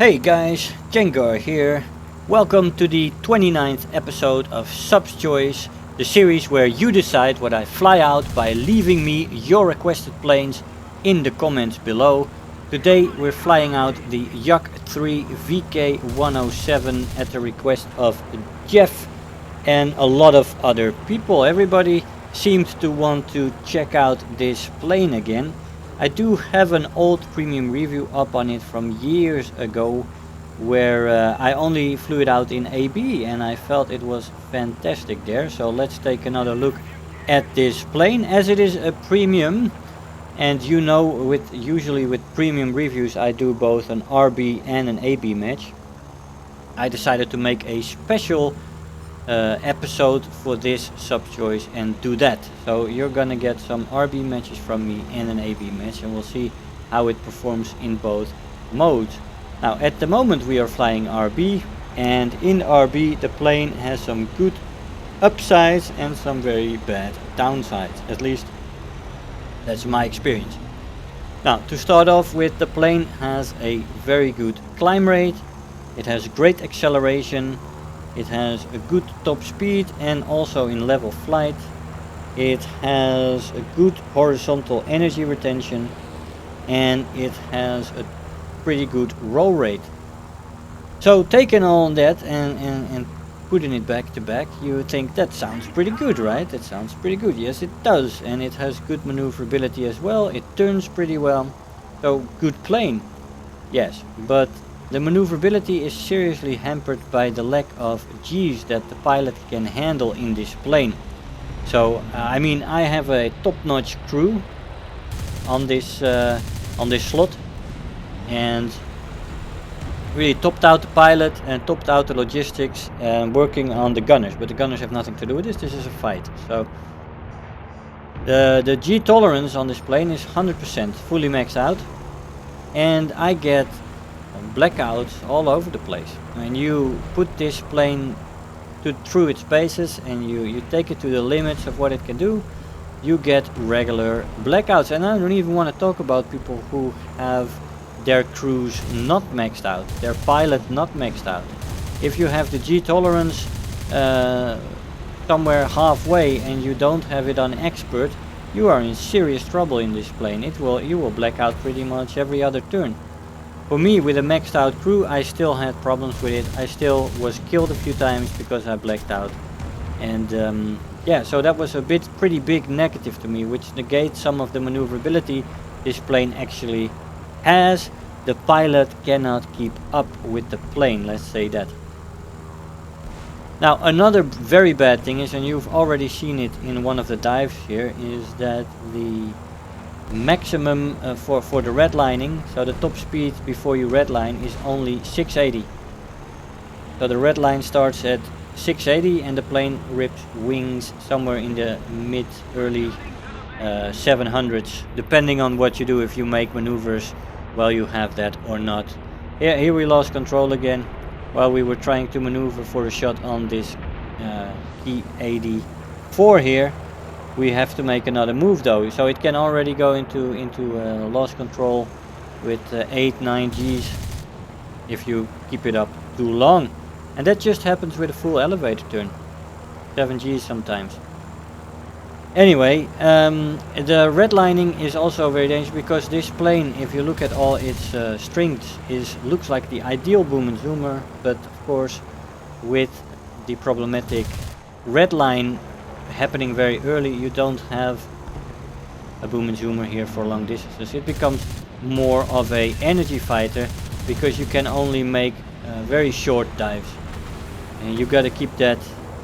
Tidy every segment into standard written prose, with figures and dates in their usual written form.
Hey guys, Jengar here. Welcome to the 29th episode of Sub's Choice, the series where you decide what I fly out by leaving me your requested planes in the comments below. Today we're flying out the Yak-3 VK-107 at the request of Jeff and a lot of other people. Everybody seems to want to check out this plane again. I do have an old premium review up on it from years ago where I only flew it out in AB and I felt it was fantastic there. So let's take another look at this plane, as it is a premium, and you know, usually with premium reviews I do both an RB and an AB match. I decided to make a special episode for this sub choice and do that. So you're gonna get some RB matches from me and an AB match, and we'll see how it performs in both modes. Now at the moment we are flying RB, and in RB the plane has some good upsides and some very bad downsides. At least that's my experience. Now to start off with, the plane has a very good climb rate, it has great acceleration, it has a good top speed and also in level flight. It has a good horizontal energy retention and it has a pretty good roll rate. So taking all that and putting it back to back, you think that sounds pretty good, right? That sounds pretty good. Yes, it does, and it has good maneuverability as well. It turns pretty well. So good plane. Yes, but the maneuverability is seriously hampered by the lack of G's that the pilot can handle in this plane. So I mean, I have a top-notch crew on this slot, and really topped out the pilot and topped out the logistics and working on the gunners. But the gunners have nothing to do with this. This is a fight. So the G tolerance on this plane is 100%, fully maxed out, and I get blackouts all over the place. When you put this plane through its paces and you take it to the limits of what it can do, you get regular blackouts. And I don't even want to talk about people who have their crews not maxed out, their pilot not maxed out. If you have the G tolerance somewhere halfway and you don't have it on expert, you are in serious trouble in this plane. You will black out pretty much every other turn. For me, with a maxed out crew, I still had problems with it. I still was killed a few times because I blacked out. And yeah, so that was a pretty big negative to me, which negates some of the maneuverability this plane actually has. The pilot cannot keep up with the plane, let's say that. Now another very bad thing is, and you've already seen it in one of the dives here, is that the maximum for the redlining, so the top speed before you redline, is only 680. So the redline starts at 680 and the plane rips wings somewhere in the early 700s, depending on what you do, if you make maneuvers while you have that or not. Here we lost control again while we were trying to maneuver for a shot on this E84 here. We have to make another move though, so it can already go into lost control with 8-9 G's if you keep it up too long, and that just happens with a full elevator turn, 7 G's sometimes. Anyway, the redlining is also very dangerous because this plane, if you look at all its strengths, looks like the ideal boom and zoomer, but of course with the problematic redline happening very early, you don't have a boom and zoomer here for long distances. It becomes more of a energy fighter because you can only make very short dives, and you got to keep that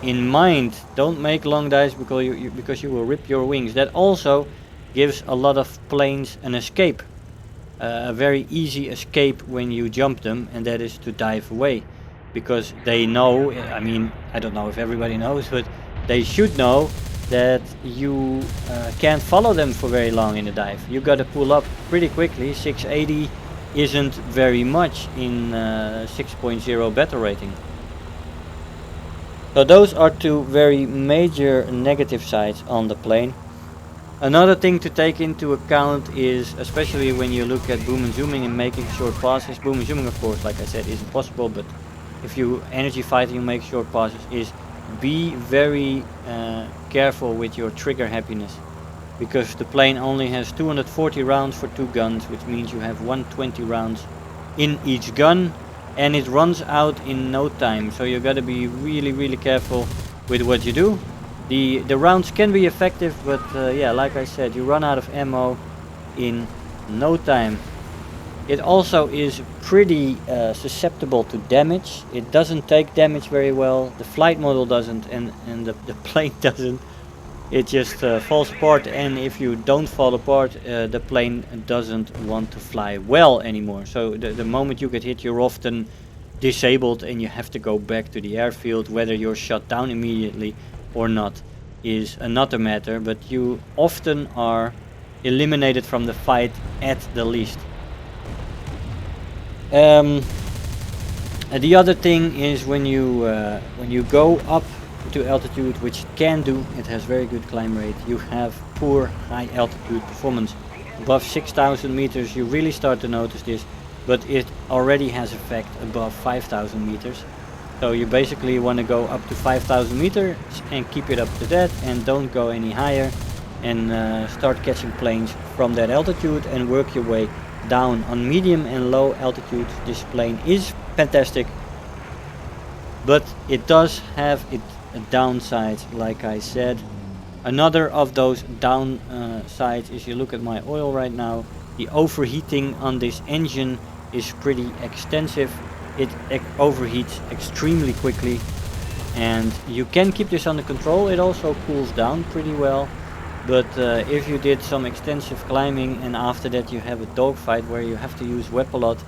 in mind. Don't make long dives because you will rip your wings. That also gives a lot of planes an escape, a very easy escape when you jump them, and that is to dive away, because they know, I mean, I don't know if everybody knows, but they should know that you can't follow them for very long in a dive. You got to pull up pretty quickly. 680 isn't very much in 6.0 battle rating. So those are two very major negative sides on the plane. Another thing to take into account is, especially when you look at boom and zooming and making short passes, boom and zooming of course, like I said, isn't possible, but if you energy fighting you make short passes, is be very careful with your trigger happiness, because the plane only has 240 rounds for 2 guns, which means you have 120 rounds in each gun, and it runs out in no time, so you gotta be really careful with what you do. The rounds can be effective, but yeah, like I said, you run out of ammo in no time. It also is pretty susceptible to damage. It doesn't take damage very well. The flight model doesn't, and the plane doesn't. It just falls apart, and if you don't fall apart, the plane doesn't want to fly well anymore. So the moment you get hit, you're often disabled and you have to go back to the airfield. Whether you're shot down immediately or not is another matter, but you often are eliminated from the fight at the least. The other thing is when you go up to altitude, which it can do, it has very good climb rate, you have poor high altitude performance. Above 6,000 meters you really start to notice this, but it already has effect above 5,000 meters. So you basically want to go up to 5,000 meters and keep it up to that, and don't go any higher, and start catching planes from that altitude and work your way down. On medium and low altitude this plane is fantastic, but it does have a downside, like I said. Another of those downsides is, you look at my oil right now, the overheating on this engine is pretty extensive. It overheats extremely quickly, and you can keep this under control. It also cools down pretty well, but if you did some extensive climbing and after that you have a dogfight where you have to use WEP a lot,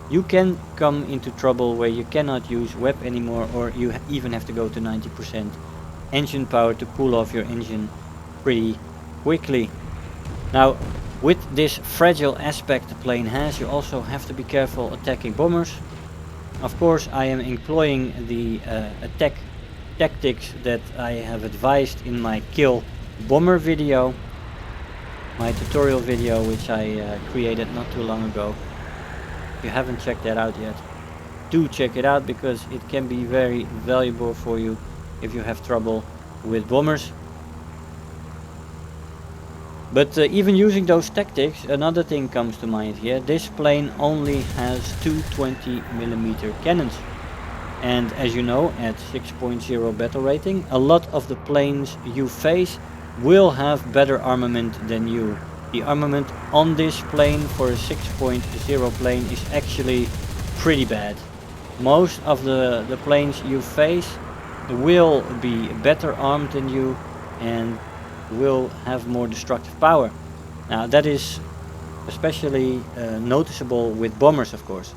you can come into trouble where you cannot use WEP anymore, or you even have to go to 90% engine power to cool off your engine pretty quickly. Now, with this fragile aspect the plane has, you also have to be careful attacking bombers. Of course, I am employing the attack tactics that I have advised in my Kill Bomber video, my tutorial video, which I created not too long ago. If you haven't checked that out yet, do check it out, because it can be very valuable for you if you have trouble with bombers. But even using those tactics, another thing comes to mind here. This plane only has 220mm cannons, and as you know, at 6.0 battle rating, a lot of the planes you face will have better armament than you. The armament on this plane for a 6.0 plane is actually pretty bad. Most of the planes you face will be better armed than you and will have more destructive power. Now that is especially noticeable with bombers, of course.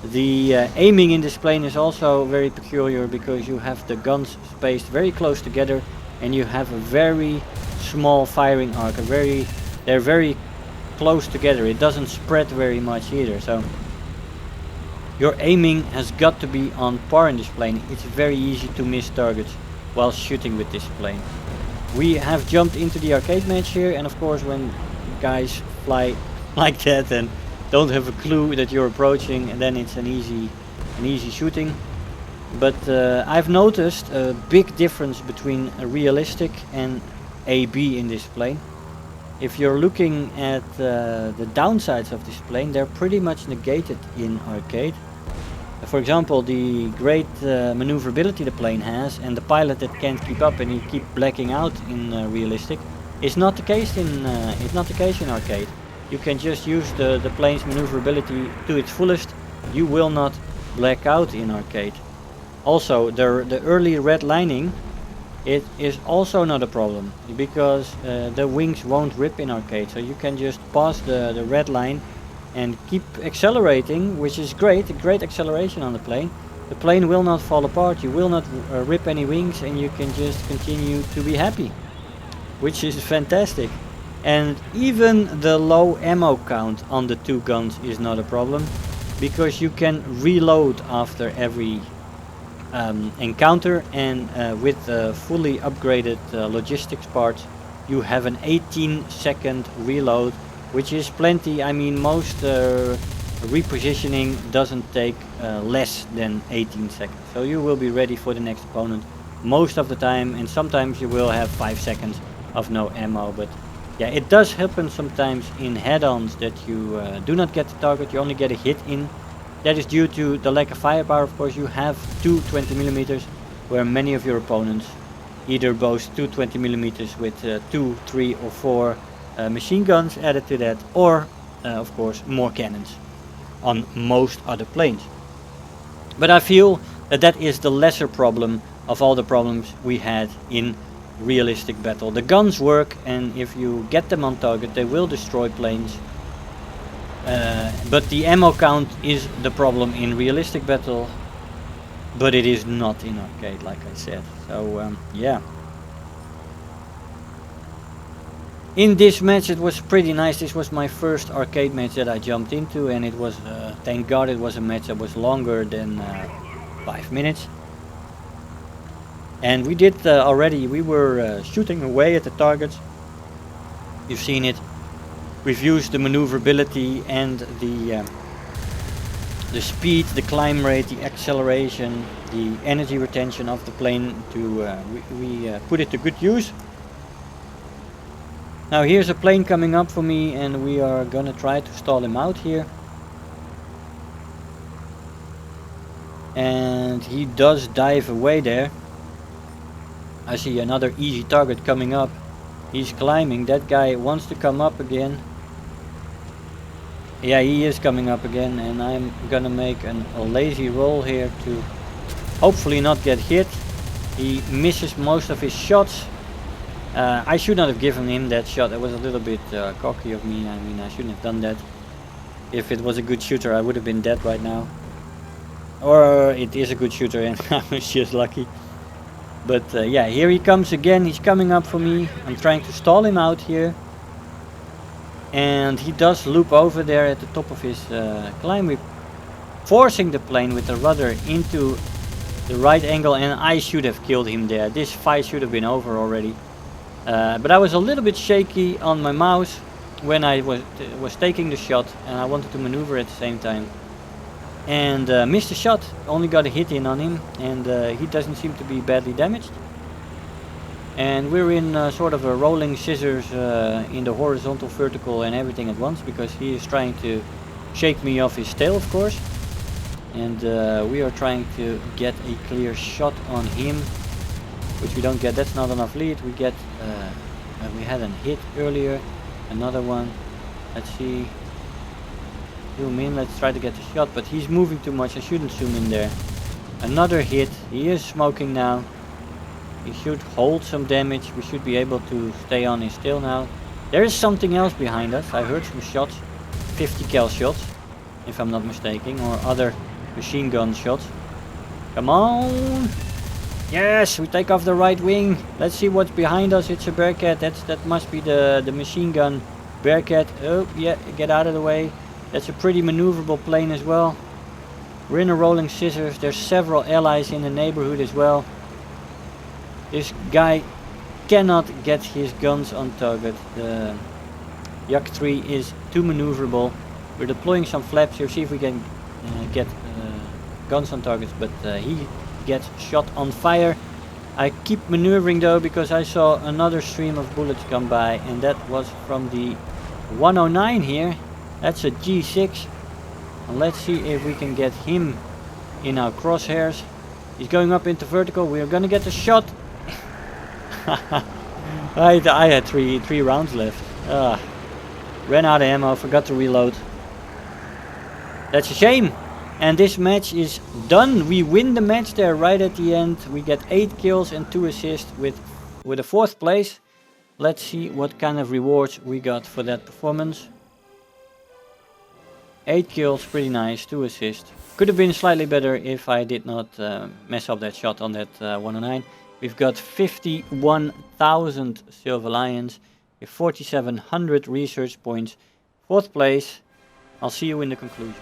The aiming in this plane is also very peculiar, because you have the guns spaced very close together and you have a very small firing arc. They're very close together. It doesn't spread very much either, so your aiming has got to be on par in this plane. It's very easy to miss targets while shooting with this plane. We have jumped into the arcade match here, and of course when guys fly like that and don't have a clue that you're approaching, and then it's an easy shooting. But I've noticed a big difference between a realistic and AB in this plane. If you're looking at the downsides of this plane, they're pretty much negated in arcade. For example, the great maneuverability the plane has, and the pilot that can't keep up and he keep blacking out in realistic, is not the case in arcade. You can just use the plane's maneuverability to its fullest. You will not black out in arcade. Also, the early red lining, it is also not a problem, because the wings won't rip in arcade, so you can just pass the red line and keep accelerating, which is great, a great acceleration on the plane. The plane will not fall apart, you will not rip any wings, and you can just continue to be happy, which is fantastic. And even the low ammo count on the two guns is not a problem, because you can reload after every encounter, and with fully upgraded logistics parts you have an 18-second reload, which is plenty. I mean, most repositioning doesn't take less than 18 seconds. So you will be ready for the next opponent most of the time, and sometimes you will have 5 seconds of no ammo. But yeah, it does happen sometimes in head-ons that you do not get the target, you only get a hit in. That is due to the lack of firepower. Of course, you have two 20mm, where many of your opponents either boast two 20mm with 2, 3 or 4 machine guns added to that, or of course more cannons on most other planes. But I feel that that is the lesser problem of all the problems we had in realistic battle. The guns work, and if you get them on target, they will destroy planes. But the ammo count is the problem in realistic battle, but it is not in arcade, like I said. So yeah. In this match it was pretty nice. This was my first arcade match that I jumped into, and it was, thank God, it was a match that was longer than 5 minutes. And we did already, we were shooting away at the targets. You've seen it. We've used the maneuverability and the speed, the climb rate, the acceleration, the energy retention of the plane to we put it to good use. Now here's a plane coming up for me, and we are gonna try to stall him out here. And he does dive away there. I see another easy target coming up. He's climbing. That guy wants to come up again. Yeah, he is coming up again, and I'm gonna make a lazy roll here to hopefully not get hit. He misses most of his shots. I should not have given him that shot. That was a little bit cocky of me. I mean, I shouldn't have done that. If it was a good shooter, I would have been dead right now. Or it is a good shooter and I was just lucky. But yeah, here he comes again. He's coming up for me. I'm trying to stall him out here. And he does loop over there at the top of his climb. We're forcing the plane with the rudder into the right angle, and I should have killed him there. This fight should have been over already. But I was a little bit shaky on my mouse when I was taking the shot, and I wanted to maneuver at the same time. And missed the shot, only got a hit in on him, and he doesn't seem to be badly damaged. And we're in sort of a rolling scissors in the horizontal, vertical and everything at once, because he is trying to shake me off his tail, of course. And we are trying to get a clear shot on him, which we don't get. That's not enough lead. We get, we had a hit earlier, another one. Let's see. Zoom in, let's try to get the shot, but he's moving too much. I shouldn't zoom in there. Another hit. He is smoking now. He should hold some damage. We should be able to stay on his tail now. There is something else behind us. I heard some shots. 50 cal shots, if I'm not mistaken, or other machine gun shots. Come on! Yes, we take off the right wing. Let's see what's behind us. It's a Bearcat. That must be the machine gun Bearcat. Oh yeah, get out of the way. That's a pretty maneuverable plane as well. We're in a rolling scissors. There's several allies in the neighborhood as well. This guy cannot get his guns on target. The Yak-3 is too maneuverable. We're deploying some flaps here, see if we can get guns on targets, but he gets shot on fire. I keep maneuvering though, because I saw another stream of bullets come by, and that was from the 109 here. That's a G6. And let's see if we can get him in our crosshairs. He's going up into vertical. We are gonna get the shot. I had three rounds left. Ran out of ammo, forgot to reload. That's a shame. And this match is done. We win the match there right at the end. We get 8 kills and 2 assists with a 4th place. Let's see what kind of rewards we got for that performance. 8 kills, pretty nice, 2 assists. Could have been slightly better if I did not mess up that shot on that 109. We've got 51,000 Silver Lions, with 4,700 research points. 4th place. I'll see you in the conclusion.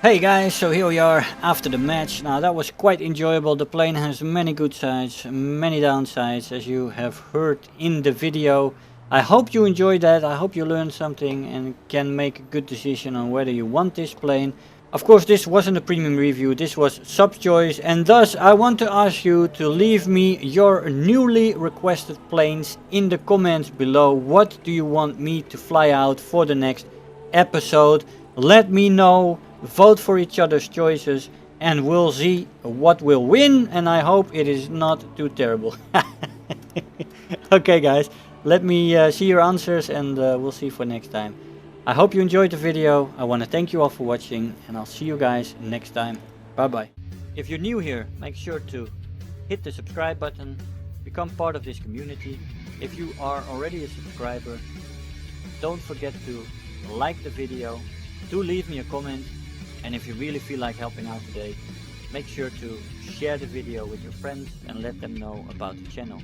Hey guys, so here we are after the match. Now that was quite enjoyable. The plane has many good sides, many downsides, as you have heard in the video. I hope you enjoyed that. I hope you learned something and can make a good decision on whether you want this plane. Of course, this wasn't a premium review, this was Sub's choice, and thus I want to ask you to leave me your newly requested planes in the comments below. What do you want me to fly out for the next episode? Let me know, vote for each other's choices, and we'll see what will win, and I hope it is not too terrible. Okay guys, let me see your answers, and we'll see for next time. I hope you enjoyed the video. I want to thank you all for watching, and I'll see you guys next time. Bye bye. If you're new here, make sure to hit the subscribe button, become part of this community. If you are already a subscriber, don't forget to like the video, do leave me a comment, and if you really feel like helping out today, make sure to share the video with your friends and let them know about the channel.